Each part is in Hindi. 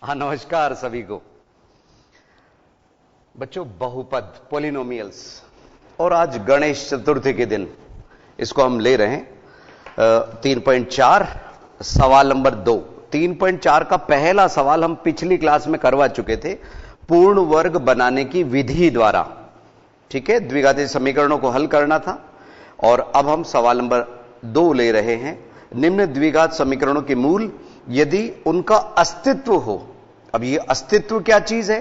हाँ, नमस्कार सभी को। बच्चों, बहुपद पॉलिनोमियल्स, और आज गणेश चतुर्थी के दिन इसको हम ले रहे हैं 3.4 सवाल नंबर 2। 3.4 का पहला सवाल हम पिछली क्लास में करवा चुके थे, पूर्ण वर्ग बनाने की विधि द्वारा। ठीक है, द्विघाती समीकरणों को हल करना था। और अब हम सवाल नंबर 2 ले रहे हैं। निम्न द्विघात समीकरणों के मूल यदि उनका अस्तित्व हो। अब ये अस्तित्व क्या चीज है?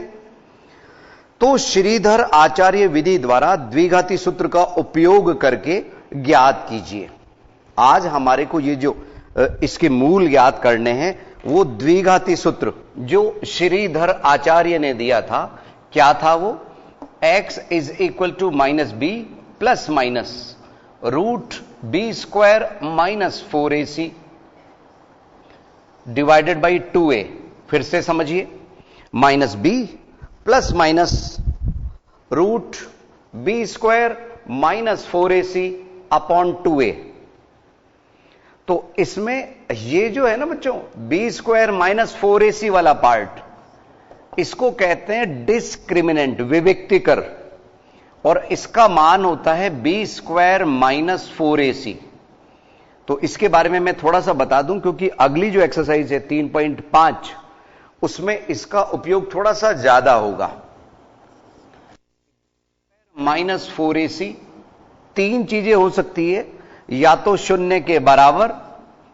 तो श्रीधर आचार्य विधि द्वारा द्विघाती सूत्र का उपयोग करके ज्ञात कीजिए। आज हमारे को ये जो इसके मूल ज्ञात करने हैं, वो द्विघाती सूत्र जो श्रीधर आचार्य ने दिया था, क्या था वो? x is equal to minus B plus minus root B square minus 4ac divided by 2a। फिर से समझिए, minus B plus minus root B square minus 4ac upon 2a। तो इसमें ये जो है ना बच्चों, बी स्क्वायर माइनस 4ac वाला पार्ट, इसको कहते हैं डिस्क्रिमिनेंट, विविक्तिकर, और इसका मान होता है बी स्क्वायर माइनस 4ac। तो इसके बारे में मैं थोड़ा सा बता दूं, क्योंकि अगली जो एक्सरसाइज है 3.5, उसमें इसका उपयोग थोड़ा सा ज्यादा होगा। माइनस 4ac तीन चीजें हो सकती है, या तो शून्य के बराबर,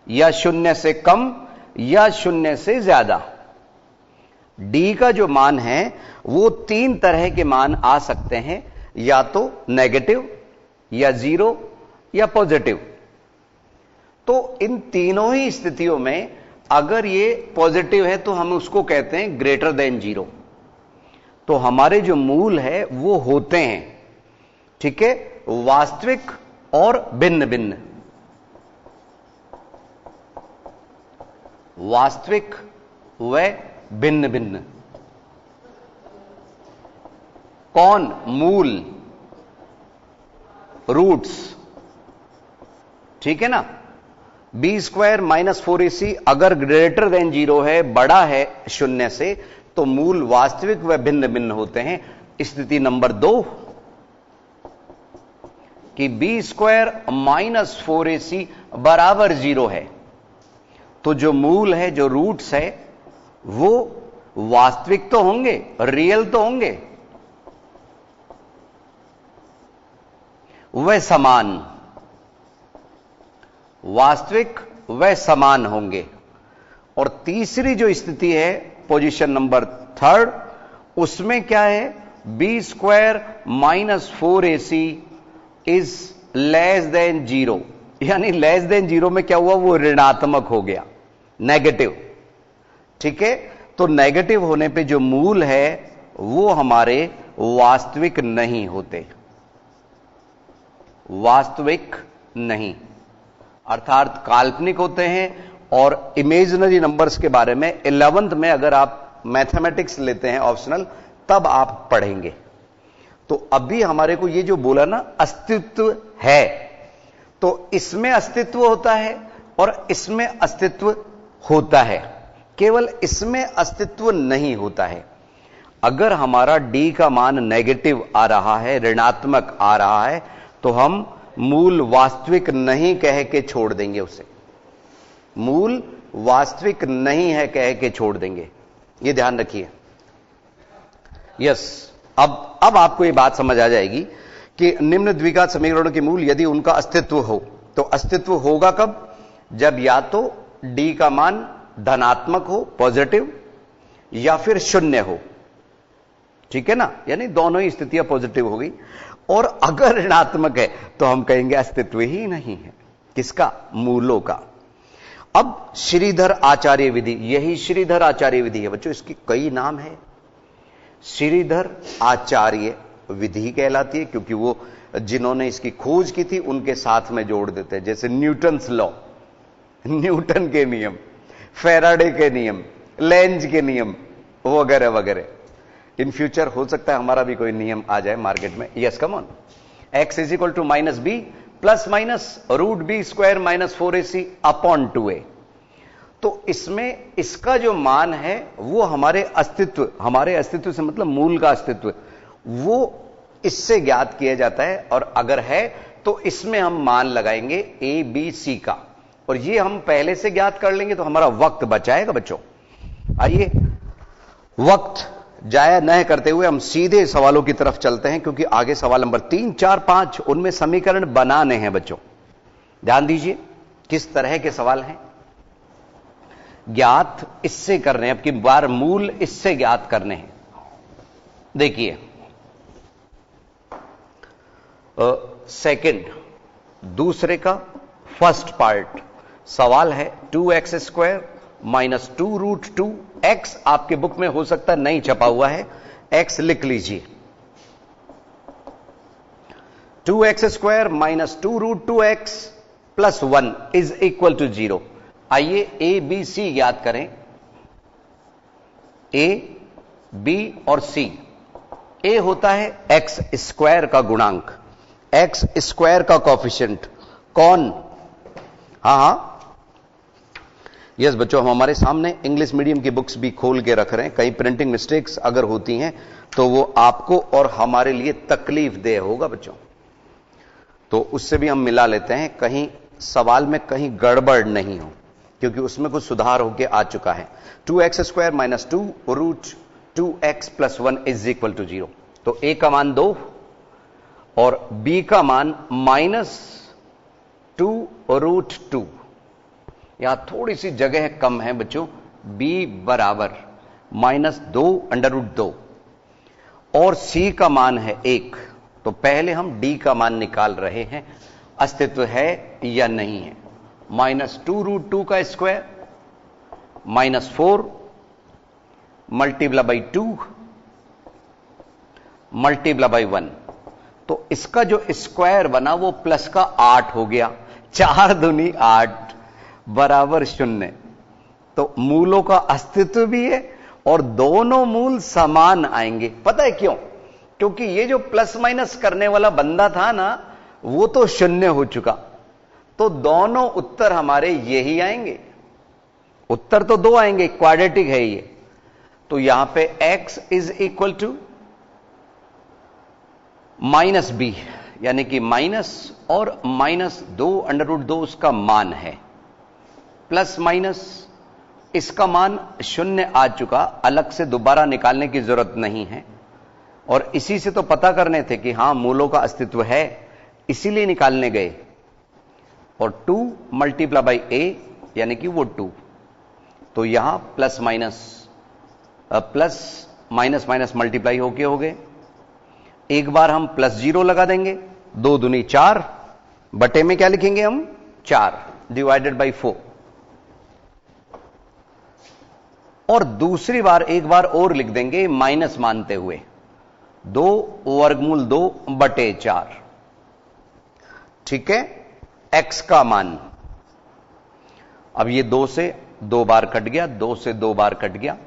या शून्य से कम, या शून्य से ज्यादा। डी का जो मान है वो तीन तरह के मान आ सकते हैं, या तो नेगेटिव, या जीरो, या पॉजिटिव। तो इन तीनों ही स्थितियों में अगर ये पॉजिटिव है तो हम उसको कहते हैं ग्रेटर देन जीरो। तो हमारे जो मूल है वो होते हैं, ठीक है, वास्तविक और भिन्न भिन्न। वास्तविक व भिन्न भिन्न। कौन? मूल, रूट्स। ठीक है ना। बी स्क्वायर माइनस 4ac अगर ग्रेटर देन जीरो है, बड़ा है शून्य से, तो मूल वास्तविक व भिन्न भिन्न होते हैं। स्थिति नंबर 2 कि बी स्क्वायर माइनस 4ac बराबर जीरो है, तो जो मूल है, जो रूट्स है, वो वास्तविक तो होंगे, रियल तो होंगे, वह समान, वास्तविक व समान होंगे। और तीसरी जो स्थिति है, पोजीशन नंबर 3, उसमें क्या है? B square minus 4ac is less than zero. यानी लेस देन जीरो में क्या हुआ? वो ऋणात्मक हो गया, नेगेटिव। ठीक है, तो नेगेटिव होने पे जो मूल है वो हमारे वास्तविक नहीं होते, वास्तविक नहीं, अर्थात काल्पनिक होते हैं। और इमेजिनरी नंबर्स के बारे में 11th में अगर आप मैथमेटिक्स लेते हैं ऑप्शनल, तब आप पढ़ेंगे। तो अभी हमारे को ये जो बोला ना, अस्तित्व है, तो इसमें अस्तित्व होता है और इसमें अस्तित्व होता है, केवल इसमें अस्तित्व नहीं होता है। अगर हमारा डी का मान नेगेटिव आ रहा है, ऋणात्मक आ रहा है, तो हम मूल वास्तविक नहीं कह के छोड़ देंगे उसे। मूल वास्तविक नहीं है कह के छोड़ देंगे, ये ध्यान रखिए। यस, अब आपको ये बात समझ आ जाएगी कि निम्न द्विघात समीकरणों के मूल यदि उनका अस्तित्व हो, तो अस्तित्व होगा कब? जब या तो डी का मान धनात्मक हो, पॉजिटिव, या फिर शून्य हो। ठीक है ना, यानी दोनों ही स्थितियां पॉजिटिव होगी। और अगर ऋणात्मक है तो हम कहेंगे अस्तित्व ही नहीं है। किसका? मूलों का। अब श्रीधर आचार्य विधि, यही श्रीधर आचार्य विधि है बच्चों। इसकी कई नाम है। श्रीधर आचार्य विधि कहलाती है, क्योंकि वो जिन्होंने इसकी खोज की थी उनके साथ में जोड़ देते हैं। जैसे न्यूटन्स लॉ, न्यूटन के नियम, फेराडे के नियम, लेंज के नियम, वगैरह वगैरह। इन फ्यूचर हो सकता है हमारा भी कोई नियम आ जाए मार्केट में। Yes, come on. X is equal to minus B plus minus root B square minus 4ac upon 2a। तो इसमें इसका जो मान है वो हमारे अस्तित्व से मतलब मूल का अस्तित्व, वो इससे ज्ञात किया जाता है। और अगर है तो इसमें हम मान लगाएंगे ए बी सी का, और ये हम पहले से ज्ञात कर लेंगे तो हमारा वक्त बचाएगा बच्चों। आइए वक्त जाया न करते हुए हम सीधे सवालों की तरफ चलते हैं, क्योंकि आगे सवाल नंबर 3, 4, 5 उनमें समीकरण बनाने हैं बच्चों। ध्यान दीजिए किस तरह के सवाल हैं। ज्ञात इससे करने हैं, अब की बार मूल इससे ज्ञात करने हैं। देखिए सेकंड, दूसरे का फर्स्ट पार्ट सवाल है 2x² माइनस 2√2। x आपके बुक में हो सकता है नहीं छपा हुआ है, x लिख लीजिए। 2x² minus 2√2x plus 1 is equal to 0। आइए ए बी सी ज्ञात करें। ए बी और सी। ए होता है x² का गुणांक, x² का कॉफिशिएंट। कौन? हाँ यस बच्चों, हम हमारे सामने इंग्लिश मीडियम की बुक्स भी खोल के रख रहे हैं। कहीं प्रिंटिंग मिस्टेक्स अगर होती हैं तो वो आपको और हमारे लिए तकलीफ दे होगा बच्चों, तो उससे भी हम मिला लेते हैं, कहीं सवाल में कहीं गड़बड़ नहीं हो, क्योंकि उसमें कुछ सुधार होके आ चुका है। 2x² minus 2√2x plus 1 is equal to 0। तो a का मान 2 और b का मान माइनस 2√2। यहां थोड़ी सी जगह कम है बच्चों। b बराबर माइनस 2√2 और c का मान है 1। तो पहले हम d का मान निकाल रहे हैं, अस्तित्व है या नहीं है। माइनस 2√2 का square minus 4 multiply by 2 multiply by 1। तो इसका जो स्क्वायर बना वो प्लस का 8 हो गया। 4 दूनी 8 बराबर 0। तो मूलों का अस्तित्व भी है और दोनों मूल समान आएंगे। पता है क्यों? क्योंकि ये जो प्लस माइनस करने वाला बंदा था ना, वो तो 0 हो चुका। तो दोनों उत्तर हमारे यही आएंगे। उत्तर तो 2 आएंगे, क्वाड्रेटिक है ये। तो यहां पे x is equal to minus B, यानी कि माइनस और माइनस 2√2 उसका मान है, प्लस माइनस इसका मान 0 आ चुका, अलग से दोबारा निकालने की जरूरत नहीं है। और इसी से तो पता करने थे कि हां मूलों का अस्तित्व है, इसीलिए निकालने गए। और 2 मल्टीप्लाई बाई a यानी कि वो 2। तो यहां प्लस माइनस माइनस मल्टीप्लाई होके हो गए। एक बार हम प्लस 0 लगा देंगे, 2 दूनी 4 बटे में क्या लिखेंगे हम 4 डिवाइडेड बाई 4। और दूसरी बार एक बार और लिख देंगे माइनस मानते हुए, 2 वर्गमूल 2 बटे 4। ठीक है, x का मान। अब ये 2 से 2 बार कट गया, 2 से 2 बार कट गया।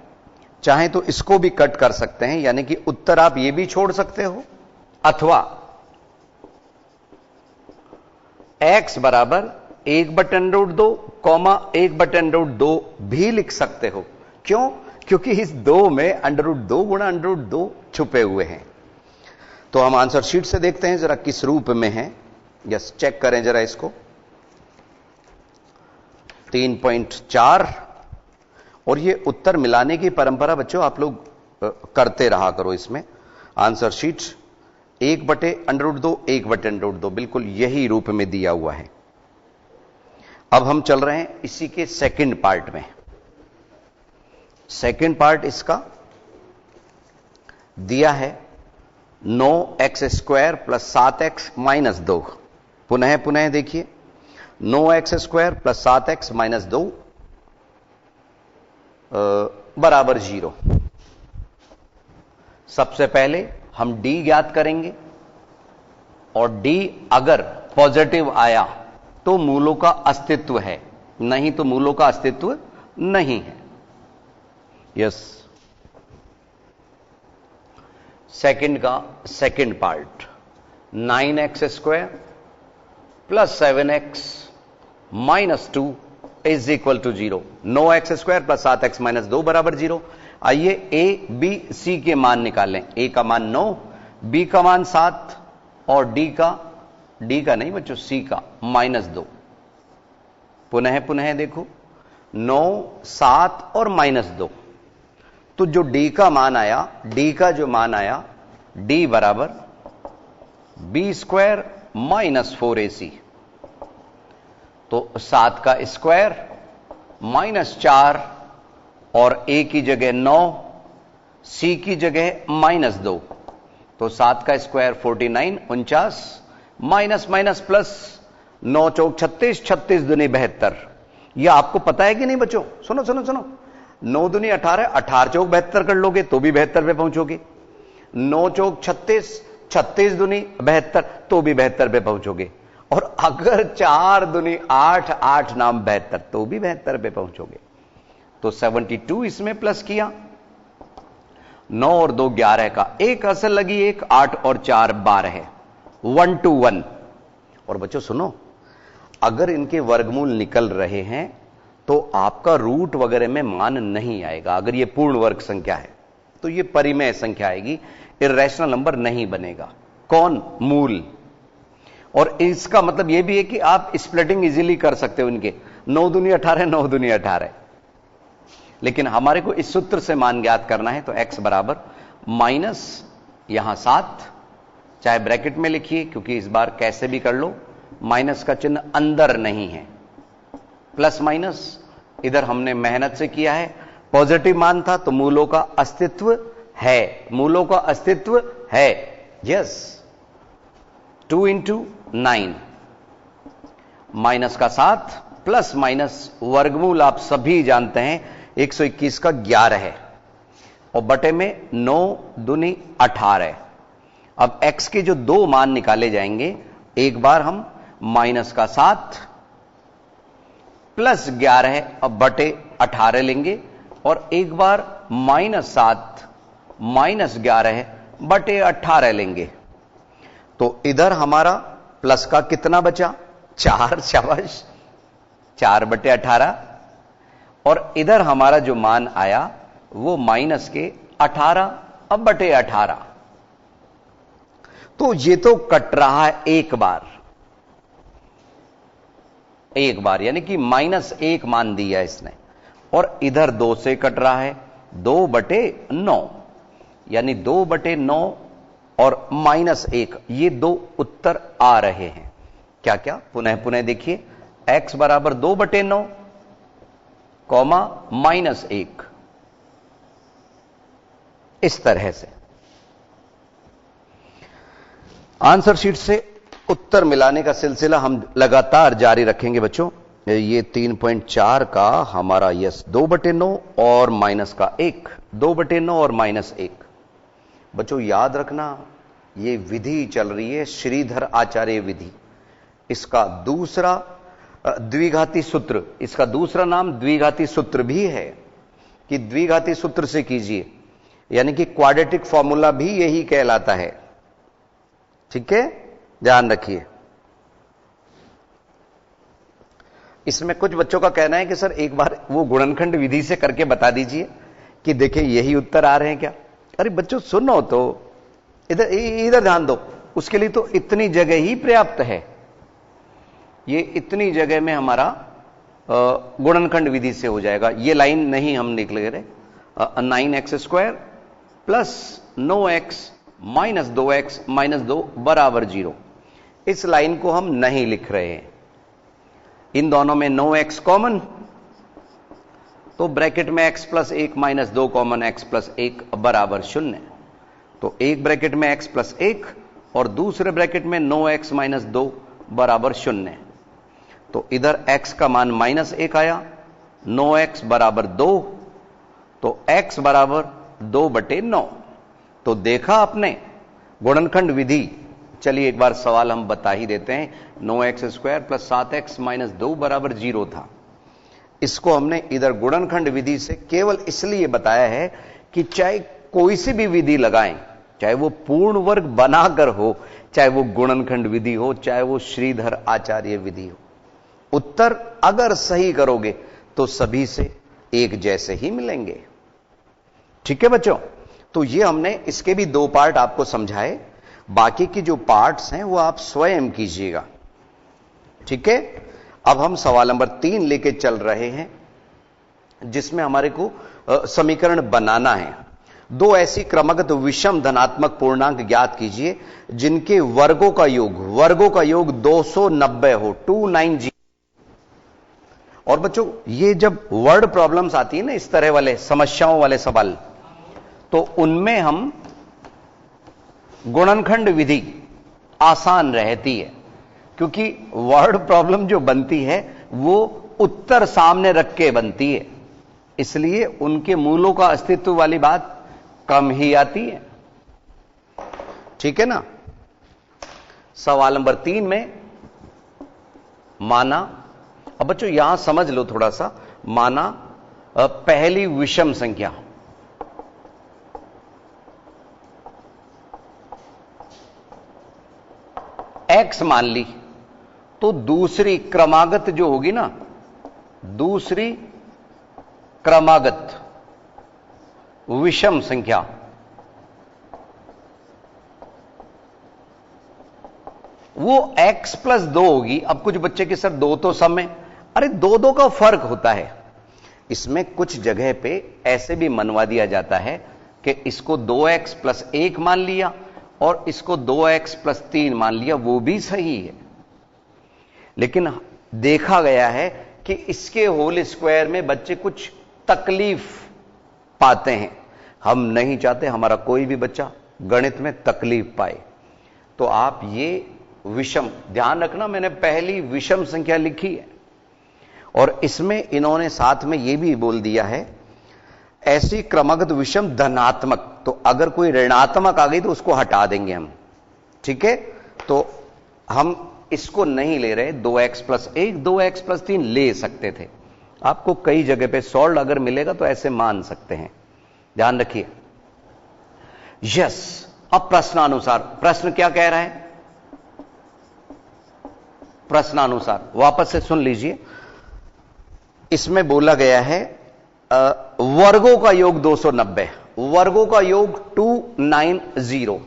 चाहे तो इसको भी कट कर सकते हैं, यानी कि उत्तर आप ये भी छोड़ सकते हो, अथवा x बराबर 1/√2 कॉमा 1/√2 भी लिख सकते हो। क्यों? क्योंकि इस 2 में √2 गुणा √2 छुपे हुए हैं। तो हम आंसर शीट से देखते हैं जरा किस रूप में है। यस, चेक करें जरा इसको। 3.4। और ये उत्तर मिलाने की परंपरा बच्चों आप लोग करते रहा करो। इसमें आंसर शीट 1/√2 1/√2 बिल्कुल यही रूप में दिया हुआ है। अब हम चल रहे हैं इसी के सेकंड पार्ट में। सेकंड पार्ट इसका दिया है 9x² प्लस 7x माइनस 2। पुनः देखिए, 9x² प्लस 7x माइनस 2 बराबर 0। सबसे पहले हम d ज्ञात करेंगे, और d अगर पॉजिटिव आया तो मूलों का अस्तित्व है, नहीं तो मूलों का अस्तित्व नहीं है। यस, सेकंड का second part 9x² plus 7x minus 2 is equal to 0। 9x² plus 7x minus 2 बराबर 0। आइए ए बी सी के मान निकालें। ए का मान 9, बी का मान 7 और डी का नहीं बच्चों, सी का -2। पुनः देखो 9, 7 और -2। तो जो डी का मान आया, डी का जो मान आया, डी बराबर b² माइनस 4ac। तो 7 का स्क्वायर -4 और a की जगह 9, c की जगह -2। तो 7 का स्क्वायर 49, 49 माइनस प्लस 9 चौक 36, 36 दूनी 72। यह आपको पता है कि नहीं बच्चों? सुनो 9 दूनी 18, 18 चौक 72 कर लोगे तो भी 72 पे पहुंचोगे। 9 चौक 36, 36 दूनी 72 तो भी 72 पे पहुंचोगे। और अगर 4 दूनी 8, 8 नाम 72 तो भी 72 पे पहुंचोगे। तो 72 इसमें प्लस किया, 9 और 2 11 का, एक असल लगी, एक 8 और 4 12 है, 1 to 1। और बच्चों सुनो, अगर इनके वर्गमूल निकल रहे हैं तो आपका रूट वगैरह में मान नहीं आएगा। अगर ये पूर्ण वर्ग संख्या है तो ये परिमेय संख्या आएगी, इर्रेशनल नंबर नहीं बनेगा। कौन? मूल। और इसका मतलब यह भी है कि आप स्प्लिटिंग इजीली कर सकते हो इनके, 9 दूनी 18, 9 दूनी 18। लेकिन हमारे को इस सूत्र से मान ज्ञात करना है, तो x बराबर माइनस यहां 7, चाहे ब्रैकेट में लिखिए क्योंकि इस बार कैसे भी कर लो, माइनस का चिन्ह अंदर नहीं है, प्लस माइनस इधर हमने मेहनत से किया है। पॉजिटिव मान था तो मूलों का अस्तित्व है, मूलों का अस्तित्व है, यस। 2 into 9 माइनस का 7 प्लस माइनस वर्गमूल आप सभी जानते हैं 121 का 11 है और बटे में 9 दूनी 18। अब x के जो दो मान निकाले जाएंगे, एक बार हम माइनस का 7 प्लस 11 अब बटे 18 लेंगे और एक बार -7 माइनस 11 बटे 18 लेंगे। तो इधर हमारा प्लस का कितना बचा? 4, शाबाश, 4 बटे 18। और इधर हमारा जो मान आया वो माइनस के 18 अब बटे 18। तो ये तो कट रहा है एक बार, यानी कि -1 मान दिया इसने। और इधर 2 से कट रहा है, 2 बटे 9, यानी 2 बटे 9 और -1, ये दो उत्तर आ रहे हैं। क्या क्या? पुनः देखिए, x बराबर 2 बटे 9 कॉमा -1, इस तरह से आंसर शीट से उत्तर मिलाने का सिलसिला हम लगातार जारी रखेंगे बच्चों। ये 3.4 का हमारा यस 2 बटे 9 और माइनस का 1, 2 बटे 9 और -1। बच्चों याद रखना, ये विधि चल रही है श्रीधर आचार्य विधि। इसका दूसरा द्विघाती सूत्र, इसका दूसरा नाम द्विघाती सूत्र भी है कि द्विघाती सूत्र से कीजिए, यानी कि क्वाड्रेटिक फॉर्मूला भी यही कहलाता है। ठीक है, ध्यान रखिए। इसमें कुछ बच्चों का कहना है कि सर एक बार वो गुणनखंड विधि से करके बता दीजिए कि देखिए यही उत्तर आ रहे हैं क्या। अरे बच्चों सुनो तो, इधर ध्यान दो, उसके लिए तो इतनी जगह ही पर्याप्त है। ये इतनी जगह में हमारा गुणनखंड विधि से हो जाएगा। ये लाइन नहीं हम निकल रहे, 9x² plus 9x minus 2x minus 2 बराबर 0, इस लाइन को हम नहीं लिख रहे हैं। इन दोनों में 9x कॉमन, तो ब्रैकेट में x plus 1 minus 2 common, x plus 1 बराबर 0। तो एक ब्रैकेट में x प्लस 1 और दूसरे ब्रैकेट में 9x माइनस 2 बराबर 0। तो इधर x का मान -1 आया, 9x बराबर 2, तो x बराबर 2 बटे 9। तो देखा आपने गुणनखंड विधि। चलिए एक बार सवाल हम बता ही देते हैं। 9x² प्लस 7x माइनस 2 बराबर 0 था। इसको हमने इधर गुणनखंड विधि से केवल इसलिए बताया है कि चाहे कोई सी भी विधि लगाएं, चाहे वो पूर्ण वर्ग बनाकर हो, चाहे वो गुणनखंड विधि हो, चाहे वो श्रीधर आचार्य विधि हो, उत्तर अगर सही करोगे तो सभी से एक जैसे ही मिलेंगे। ठीक है बच्चों, तो ये हमने इसके भी 2 पार्ट आपको समझाए, बाकी की जो पार्ट्स हैं वो आप स्वयं कीजिएगा। ठीक है, अब हम सवाल नंबर 3 लेके चल रहे हैं, जिसमें हमारे को समीकरण बनाना है। 2 ऐसी क्रमगत विषम धनात्मक पूर्णांक ज्ञात कीजिए जिनके वर्गों का योग 290 हो, 290। और बच्चों ये जब वर्ड प्रॉब्लम्स आती है ना, इस तरह वाले समस्याओं वाले सवाल, तो उनमें हम गुणनखंड विधि आसान रहती है, क्योंकि वर्ड प्रॉब्लम जो बनती है वो उत्तर सामने रख के बनती है, इसलिए उनके मूलों का अस्तित्व वाली बात कम ही आती है। ठीक है ना। सवाल नंबर 3 में माना, अब बच्चों यहां समझ लो थोड़ा सा, माना पहली विषम संख्या x मान ली, तो दूसरी क्रमागत जो होगी ना, दूसरी क्रमागत विषम संख्या वो x प्लस 2 होगी। अब कुछ बच्चे के सर 2 तो सम में, अरे 2 का फर्क होता है। इसमें कुछ जगह पे ऐसे भी मनवा दिया जाता है कि इसको 2x प्लस 1 मान लिया और इसको 2x प्लस 3 मान लिया, वो भी सही है। लेकिन देखा गया है कि इसके होल स्क्वायर में बच्चे कुछ तकलीफ पाते हैं। हम नहीं चाहते हमारा कोई भी बच्चा गणित में तकलीफ पाए, तो आप ये विषम ध्यान रखना, मैंने पहली विषम संख्या लिखी है और इसमें इन्होंने साथ में यह भी बोल दिया है ऐसी क्रमगत विषम धनात्मक, तो अगर कोई ऋणात्मक आ गई तो उसको हटा देंगे हम। ठीक है, तो हम इसको नहीं ले रहे, 2x प्लस 1 2x प्लस 3 ले सकते थे। आपको कई जगह पे सॉल्व अगर मिलेगा तो ऐसे मान सकते हैं, ध्यान रखिए। यस, अब प्रश्नानुसार, प्रश्न क्या कह रहा है, प्रश्नानुसार वापस से सुन लीजिए। इसमें बोला गया है वर्गों का योग 290, वर्गों का योग 290,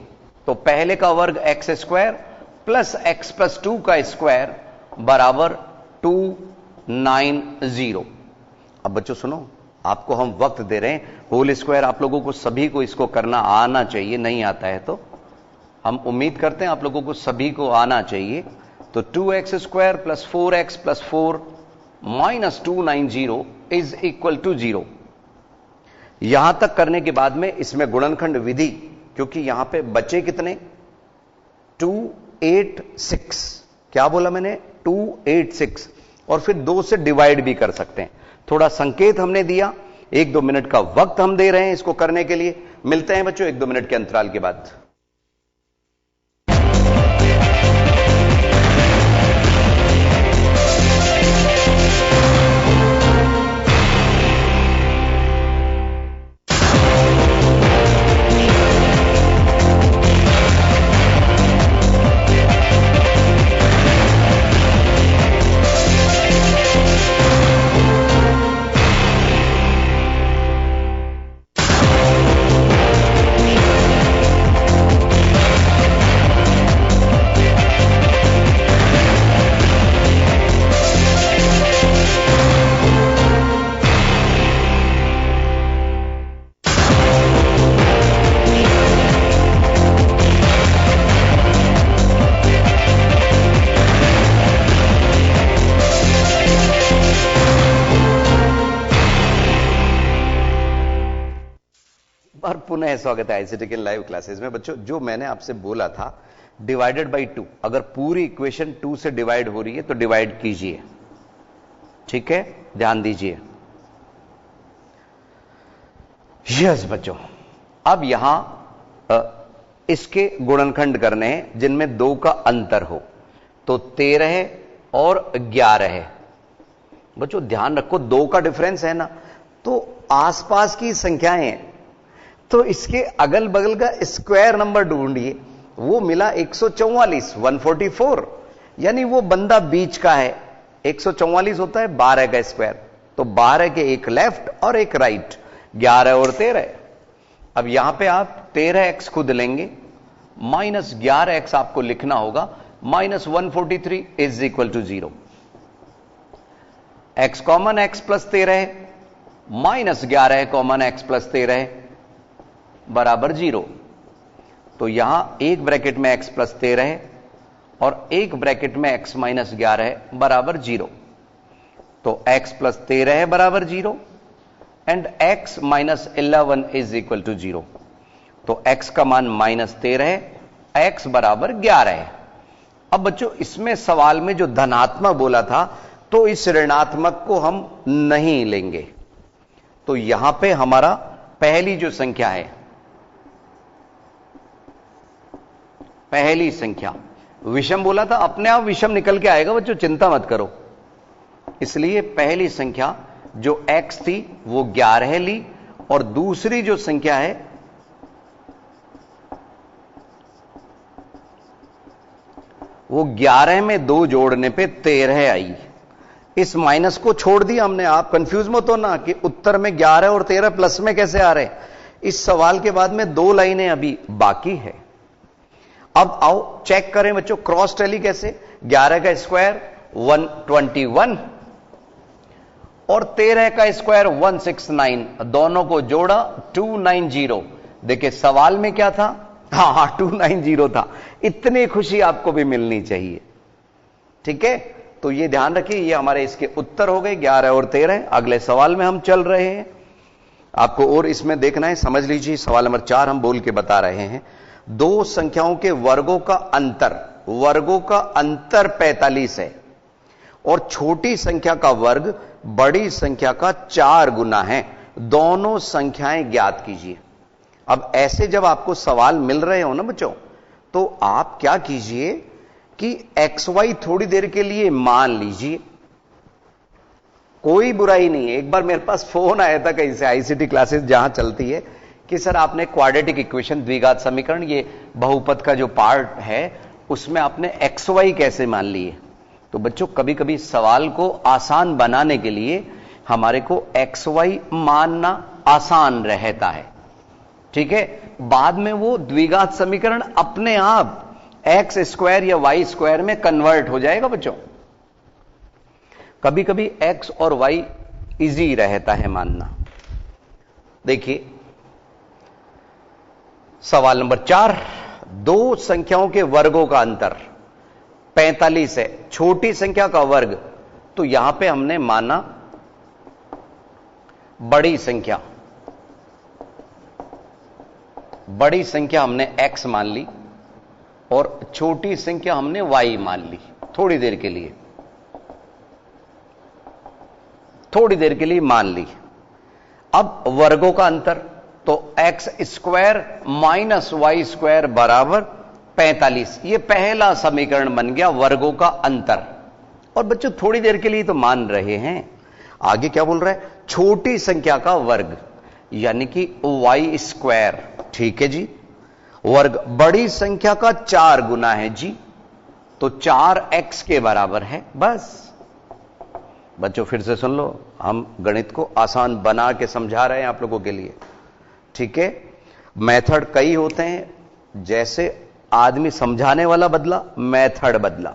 तो पहले का वर्ग x square plus x plus 2 का स्क्वायर बराबर 290। अब बच्चों सुनो, आपको हम वक्त दे रहे हैं, होल स्क्वायर आप लोगों को सभी को इसको करना आना चाहिए, नहीं आता है तो हम उम्मीद करते हैं आप लोगों को सभी को आना चाहिए। तो 2x square plus 4x plus 4 minus 290 is equal to 0। यहां तक करने के बाद में इसमें गुणनखंड विधि, क्योंकि यहां पे बचे कितने 286, क्या बोला मैंने 286, और फिर 2 से डिवाइड भी कर सकते हैं। थोड़ा संकेत हमने दिया, 1-2 मिनट का वक्त हम दे रहे हैं इसको करने के लिए। मिलते हैं बच्चों 1-2 मिनट के अंतराल के बाद। पुनः स्वागत है आईसीटी के लाइव क्लासेस में। बच्चों जो मैंने आपसे बोला था डिवाइडेड बाई 2, अगर पूरी इक्वेशन 2 से डिवाइड हो रही है तो डिवाइड कीजिए। ठीक है, ध्यान दीजिए। यस बच्चों, अब यहां इसके गुणनखंड करने हैं जिनमें 2 का अंतर हो, तो 13 और 11 है। बच्चों ध्यान रखो 2 का डिफरेंस है ना, तो आसपास की संख्याएं हैं, तो इसके अगल बगल का स्क्वायर नंबर ढूंढिए। वो मिला 144, 144, यानी वो बंदा बीच का है, 144 होता है 12 का स्क्वायर, तो 12 के एक लेफ्ट और एक राइट, 11 और 13। अब यहां पे आप 13x खुद लेंगे, माइनस 11x आपको लिखना होगा, minus 143 is equal to 0। x common x plus 13 है, माइनस 11 कॉमन x प्लस 13 है बराबर 0। तो यहां एक ब्रैकेट में x प्लस 13 है और एक ब्रैकेट में x माइनस 11 है बराबर 0। तो x प्लस 13 है बराबर 0 and x minus 11 is equal to 0। तो x का मान माइनस 13 है, x बराबर 11 है। अब बच्चों इसमें सवाल में जो धनात्मक बोला था, तो इस ऋणात्मक को हम नहीं लेंगे। तो यहां पे हमारा पहली जो संख्या है, पहली संख्या विषम बोला था, अपने आप विषम निकल के आएगा बच्चों, चिंता मत करो। इसलिए पहली संख्या जो x थी वो 11 ली, और दूसरी जो संख्या है वो 11 में 2 जोड़ने पे 13 आई। इस माइनस को छोड़ दिया हमने, आप कंफ्यूज मत होना कि उत्तर में 11 और 13 प्लस में कैसे आ रहे। इस सवाल के बाद में 2 लाइनें अभी बाकी है। अब आओ चेक करें बच्चों, क्रॉस टैली कैसे। 11 का स्क्वायर 121 और 13 का स्क्वायर 169, दोनों को जोड़ा 290। देखिए सवाल में क्या था, हाँ 290 था। इतनी खुशी आपको भी मिलनी चाहिए, ठीक है। तो ये ध्यान रखिए, ये हमारे इसके उत्तर हो गए 11 और 13। अगले सवाल में हम चल रहे हैं, आपको और इसमें देखना है, समझ लीजिए। सवाल नंबर 4 हम बोल के बता रहे हैं। दो संख्याओं के वर्गों का अंतर 45 है और छोटी संख्या का वर्ग बड़ी संख्या का 4 गुना है। दोनों संख्याएं ज्ञात कीजिए। अब ऐसे जब आपको सवाल मिल रहे हो ना बच्चों, तो आप क्या कीजिए कि XY थोड़ी देर के लिए मान लीजिए, कोई बुराई नहीं है। एक बार मेरे पास फोन आया था कहीं से, ICT क्लासेस जहां चलती है, कि सर आपने क्वाड्रेटिक इक्वेशन, द्विघात समीकरण, ये बहुपद का जो पार्ट है उसमें आपने XY कैसे मान लिए। तो बच्चों कभी कभी सवाल को आसान बनाने के लिए हमारे को XY मानना आसान रहता है, ठीक है। बाद में वो द्विघात समीकरण अपने आप x स्क्वायर या y स्क्वायर में कन्वर्ट हो जाएगा बच्चों। कभी कभी x और y इजी रहता है मानना। देखिए सवाल नंबर 4, दो संख्याओं के वर्गों का अंतर 45 है, छोटी संख्या का वर्ग, तो यहां पे हमने माना बड़ी संख्या हमने x मान ली और छोटी संख्या हमने y मान ली। थोड़ी देर के लिए मान ली। अब वर्गों का अंतर, तो x square minus Y square बराबर 45, ये पहला समीकरण बन गया वर्गों का अंतर। और बच्चों थोड़ी देर के लिए तो मान रहे हैं, आगे क्या बोल रहा है, छोटी संख्या का वर्ग यानी कि y स्क्वायर, ठीक है जी। वर्ग बड़ी संख्या का 4 गुना है जी, तो 4x के बराबर है। बस बच्चों फिर से सुन लो, हम गणित को आसान बना के समझा रहे हैं आप लोगों के लिए, ठीक है। मेथड कई होते हैं, जैसे आदमी समझाने वाला बदला, मेथड बदला,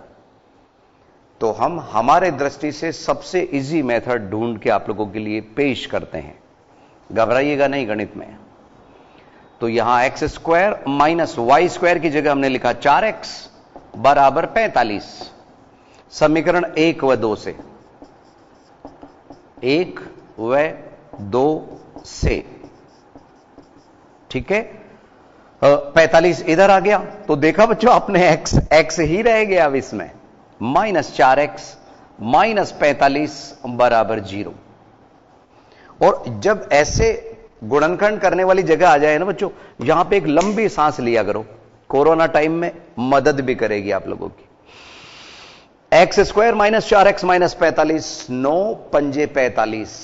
तो हम हमारे दृष्टि से सबसे इजी मेथड ढूंढ के आप लोगों के लिए पेश करते हैं। घबराइएगा नहीं गणित में। तो यहां x square minus Y square की जगह हमने लिखा 4x बराबर 45, समीकरण 1 व 2 से, 1 व 2 से, ठीक है। 45 इधर आ गया, तो देखा बच्चों आपने x ही रह गया अब इसमें, माइनस 4x माइनस 45 बराबर 0। और जब ऐसे गुणनखंड करने वाली जगह आ जाए ना बच्चों, यहां पे एक लंबी सांस लिया करो, कोरोना टाइम में मदद भी करेगी आप लोगों की। x square minus 4x minus 45, 9 पंजे 45,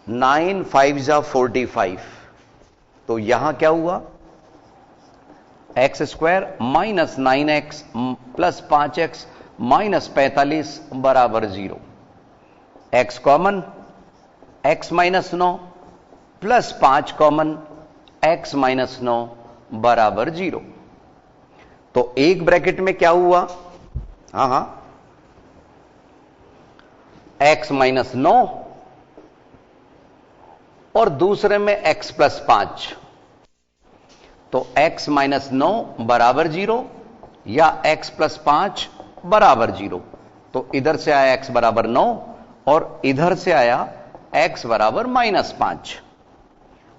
9 5 जा 45। तो यहां क्या हुआ, x square minus 9x plus 5x minus 45 बराबर 0। x common, x minus 9 plus 5 common, x minus 9 बराबर 0। तो एक ब्रैकेट में क्या हुआ, x माइनस 9 और दूसरे में x प्लस 5। तो x माइनस 9 बराबर 0 या x प्लस 5 बराबर 0। तो इधर से आया x बराबर 9 और इधर से आया x बराबर माइनस 5।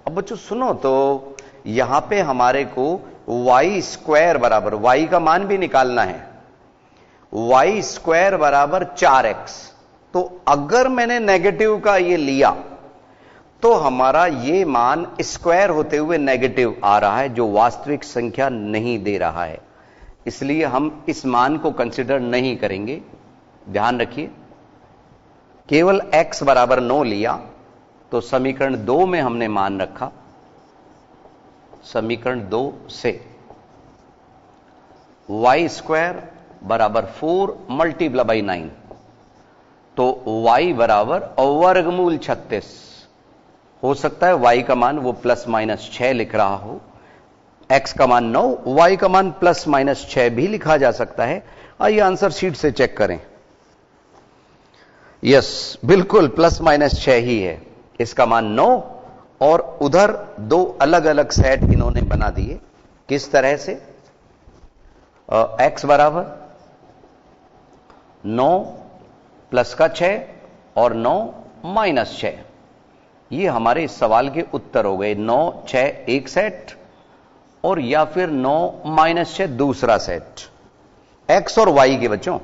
अब बच्चों सुनो, तो यहां पे हमारे को y स्क्वायर बराबर, y का मान भी निकालना है, y स्क्वायर बराबर 4x। तो अगर मैंने नेगेटिव का ये लिया तो हमारा ये मान स्क्वायर होते हुए नेगेटिव आ रहा है, जो वास्तविक संख्या नहीं दे रहा है, इसलिए हम इस मान को कंसिडर नहीं करेंगे। ध्यान रखिए, केवल x बराबर 9 लिया तो समीकरण 2 में हमने मान रखा, समीकरण 2 से y स्क्वायर बराबर 4 मल्टीप्लाई बाई 9, तो y बराबर वर्गमूल 36। हो सकता है y का मान वो प्लस माइनस 6 लिख रहा हो, x का मान 9, y का मान प्लस माइनस 6 भी लिखा जा सकता है। आइए आंसर शीट से चेक करें। यस, बिल्कुल प्लस माइनस 6 ही है, इसका मान 9 और उधर दो अलग अलग सेट इन्होंने बना दिए। किस तरह से, x बराबर 9 प्लस का 6 और 9 माइनस 6, ये हमारे इस सवाल के उत्तर हो गए। 9 6 एक सेट और या फिर 9 माइनस 6 दूसरा सेट। x और y के बच्चों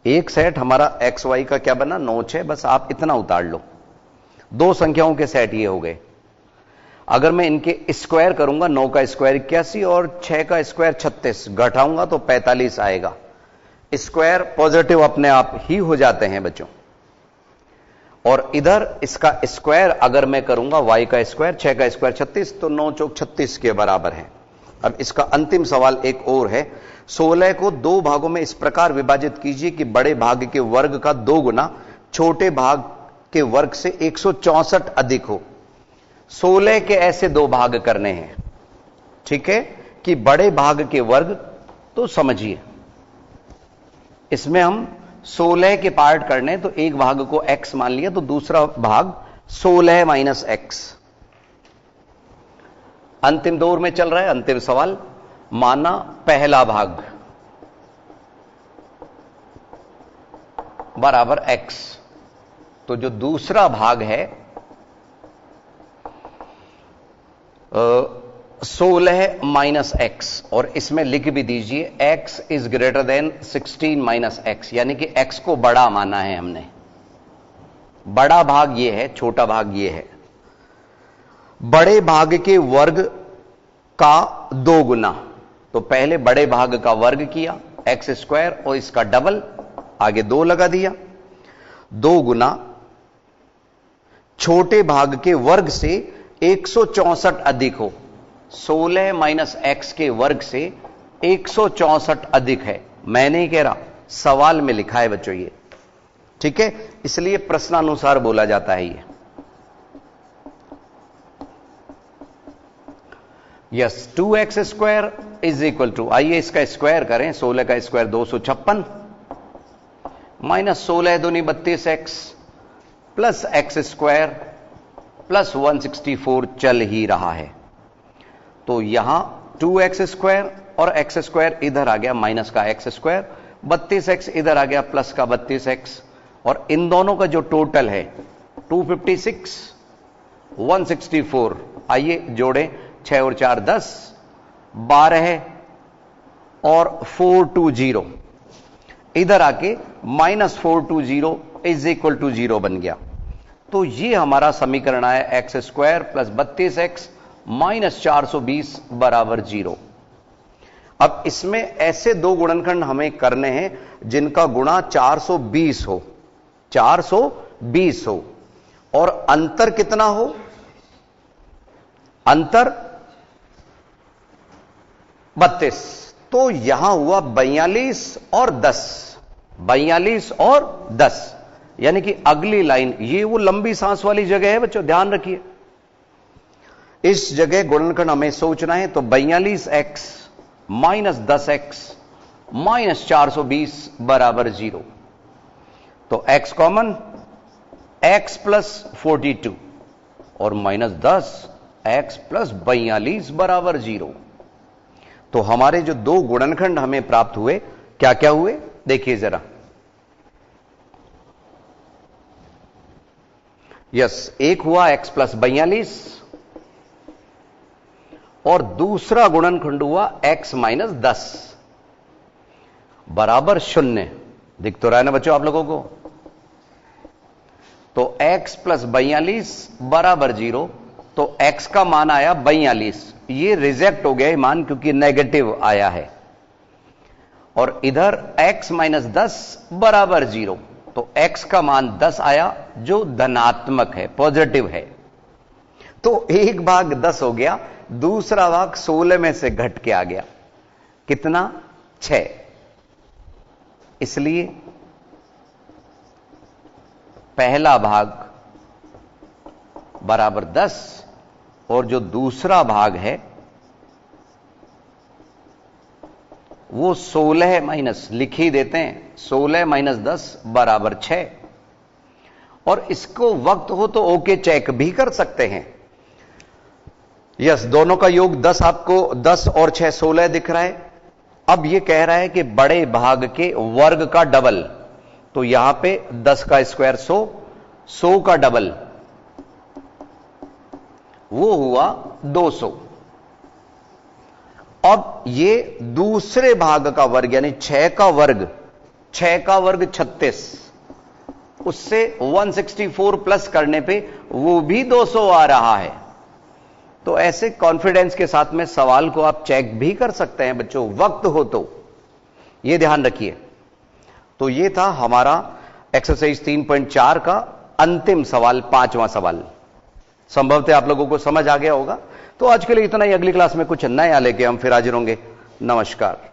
एक सेट हमारा x y का क्या बना, 9 6, बस आप इतना उतार लो, दो संख्याओं के सेट ये हो गए। अगर मैं इनके स्क्वायर करूंगा, 9 का स्क्वायर 81 और 6 का स्क्वायर 36, घटाऊंगा तो 45 आएगा। स्क्वायर पॉजिटिव अपने आप ही हो जाते हैं बच्चों। और इधर इसका स्क्वायर अगर मैं करूंगा, y का स्क्वायर 6 का स्क्वायर 36, तो 9 चौक 36 के बराबर है। अब इसका अंतिम सवाल एक और है, 16 को दो भागों में इस प्रकार विभाजित कीजिए कि बड़े भाग के वर्ग का 2 गुना छोटे भाग के वर्ग से 164 अधिक हो। 16 के ऐसे दो भाग करने हैं, ठीक है, कि बड़े भाग के वर्ग, तो समझिए इसमें हम 16 के पार्ट करने, तो एक भाग को x मान लिया, तो दूसरा भाग 16 माइनस x। अंतिम दौर में चल रहा है। अंतिम सवाल, माना पहला भाग बराबर x, तो जो दूसरा भाग है 16 माइनस एक्स, और इसमें लिख भी दीजिए x is greater than 16 minus x, यानी कि x को बड़ा माना है हमने। बड़ा भाग ये है, छोटा भाग ये है। बड़े भाग के वर्ग का 2 गुना, तो पहले बड़े भाग का वर्ग किया एक्स स्क्वायर और इसका डबल, आगे 2 लगा दिया, 2 गुना छोटे भाग के वर्ग से 164 अधिक हो। 16 माइनस एक्स के वर्ग से 164 अधिक है, मैं नहीं कह रहा, सवाल में लिखा है बच्चों ये, ठीक है, इसलिए प्रश्नानुसार बोला जाता है ये। Yes, 2x square is equal to, आइए इसका स्क्वायर करें, 16 का स्क्वायर 256 माइनस 16 दूनी 32x plus x square plus 164 चल ही रहा है। तो यहां 2x स्क्वायर और x स्क्वायर इधर आ गया माइनस का x स्क्वायर, 32x इधर आ गया प्लस का 32x, और इन दोनों का जो टोटल है 256 164, आइए जोड़ें, 6 और 4 10, 12 है और 420, इधर आके माइनस 420 इज इक्वल टू 0 बन गया। तो ये हमारा समीकरण आया x square plus 32x minus 420 बराबर 0। अब इसमें ऐसे दो गुणनखंड हमें करने हैं जिनका गुणा 420 हो, 420 हो, और अंतर कितना हो, अंतर 32, तो यहां हुआ 42 और 10, 42 और 10, यानी कि अगली लाइन, ये वो लंबी सांस वाली जगह है बच्चों, ध्यान रखिए। इस जगह गुणनखंड हमें सोचना है। तो 42x माइनस 10x माइनस 420 बराबर 0। तो x कॉमन, x प्लस 42 और माइनस 10 x प्लस 42 बराबर 0। तो हमारे जो दो गुणनखंड हमें प्राप्त हुए, क्या क्या हुए देखिए जरा। यस, एक हुआ x प्लस 42 और दूसरा गुणनखंड हुआ x माइनस 10 बराबर 0। दिख तो रहा है ना बच्चों आप लोगों को। तो x प्लस 42 बराबर 0। तो x का मान आया 42, ये रिजेक्ट हो गया ये मान क्योंकि नेगेटिव आया है। और इधर x माइनस 10 बराबर 0। तो x का मान 10 आया जो धनात्मक है, पॉजिटिव है। तो एक भाग 10 हो गया, दूसरा भाग 16 में से घट के आ गया। कितना? 6। इसलिए पहला भाग बराबर 10 और जो दूसरा भाग है वो 16 माइनस, लिख ही देते हैं, 16 माइनस 10 बराबर 6। और इसको वक्त हो तो ओके चेक भी कर सकते हैं। यस, दोनों का योग 10, आपको 10 और 6 16 दिख रहा है। अब ये कह रहा है कि बड़े भाग के वर्ग का डबल। तो यहां पे 10 का स्क्वायर 100, 100 का डबल वो हुआ 200। अब ये दूसरे भाग का वर्ग यानी 6 का वर्ग, 6 का वर्ग 36, उससे 164 प्लस करने पे वो भी 200 आ रहा है। तो ऐसे कॉन्फिडेंस के साथ में सवाल को आप चेक भी कर सकते हैं बच्चों, वक्त हो तो। ये ध्यान रखिए। तो ये था हमारा एक्सरसाइज 3.4 का अंतिम सवाल, 5वां सवाल। संभवतः आप लोगों को समझ आ गया होगा। तो आज के लिए इतना ही। अगली क्लास में कुछ नया लेके हम फिर हाजिर होंगे। नमस्कार।